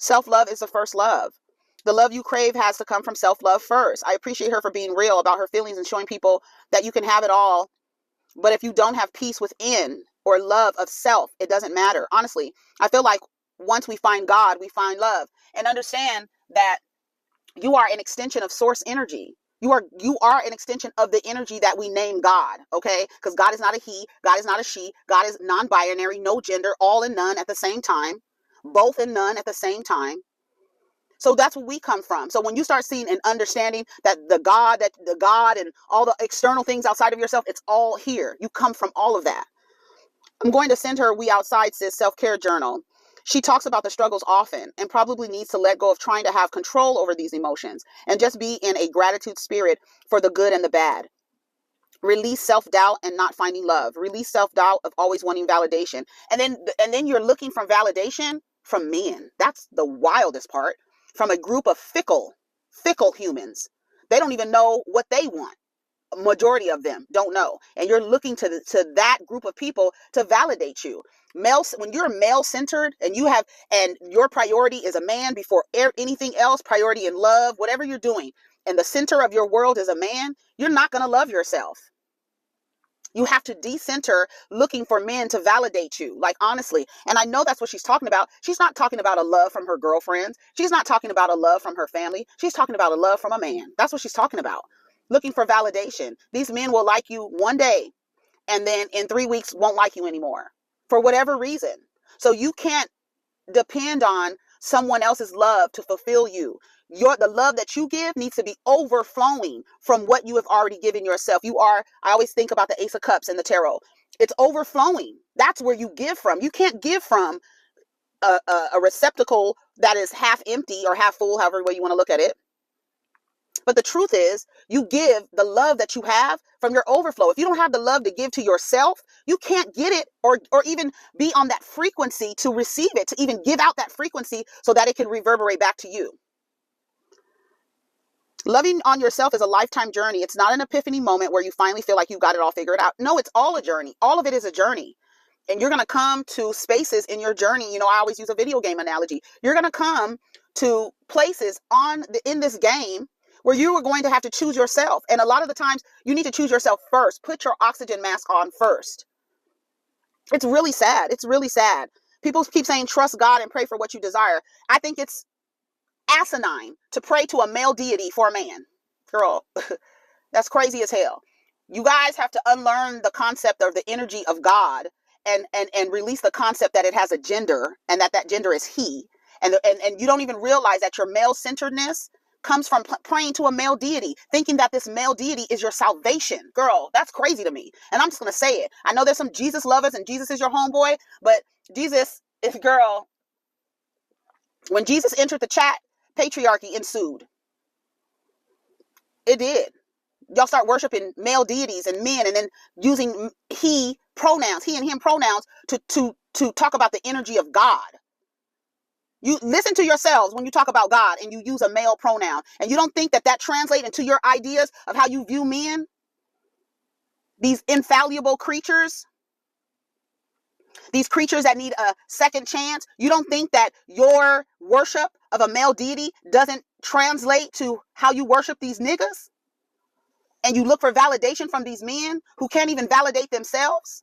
Self-love is the first love. The love you crave has to come from self-love first. I appreciate her for being real about her feelings and showing people that you can have it all. But if you don't have peace within or love of self, it doesn't matter. Honestly, I feel like once we find God, we find love. And understand that you are an extension of source energy. You are an extension of the energy that we name God, okay? Because God is not a he, God is not a she, God is non-binary, no gender, all and none at the same time, both and none at the same time. So that's where we come from. So when you start seeing and understanding that the God and all the external things outside of yourself, it's all here. You come from all of that. I'm going to send her We Outside Sis self-care journal. She talks about the struggles often and probably needs to let go of trying to have control over these emotions and just be in a gratitude spirit for the good and the bad. Release self-doubt and not finding love. Release self-doubt of always wanting validation. And then you're looking for validation from men. That's the wildest part. From a group of fickle humans. They don't even know what they want. Majority of them don't know, and you're looking to that group of people to validate you. When you're male centered and your priority is a man before anything else, priority in love, whatever you're doing, and the center of your world is a man, you're not going to love yourself. You have to decenter looking for men to validate you, like honestly. And I know that's what she's talking about. She's not talking about a love from her girlfriends. She's not talking about a love from her family. She's talking about a love from a man. That's what she's talking about. Looking for validation. These men will like you one day and then in 3 weeks won't like you anymore for whatever reason. So you can't depend on someone else's love to fulfill you. The love that you give needs to be overflowing from what you have already given yourself. I always think about the Ace of Cups and the tarot. It's overflowing. That's where you give from. You can't give from a receptacle that is half empty or half full, however way you want to look at it. But the truth is, you give the love that you have from your overflow. If you don't have the love to give to yourself, you can't get it or even be on that frequency to receive it, to even give out that frequency so that it can reverberate back to you. Loving on yourself is a lifetime journey. It's not an epiphany moment where you finally feel like you got it all figured out. No, it's all a journey. All of it is a journey. And you're going to come to spaces in your journey. I always use a video game analogy. You're going to come to places in this game where you are going to have to choose yourself. And a lot of the times you need to choose yourself first. Put your oxygen mask on first. It's really sad. It's really sad. People keep saying, trust God and pray for what you desire. I think it's asinine to pray to a male deity for a man. Girl, that's crazy as hell. You guys have to unlearn the concept of the energy of God and release the concept that it has a gender and that gender is he. And you don't even realize that your male centeredness comes from praying to a male deity, thinking that this male deity is your salvation. Girl, that's crazy to me. And I'm just going to say it. I know there's some Jesus lovers and Jesus is your homeboy, but Jesus is, girl, when Jesus entered the chat, patriarchy ensued. It did. Y'all start worshiping male deities and men and then using he and him pronouns to talk about the energy of God. You listen to yourselves when you talk about God and you use a male pronoun and you don't think that translates into your ideas of how you view men, these infallible creatures, these creatures that need a second chance. You don't think that your worship of a male deity doesn't translate to how you worship these niggas? And you look for validation from these men who can't even validate themselves?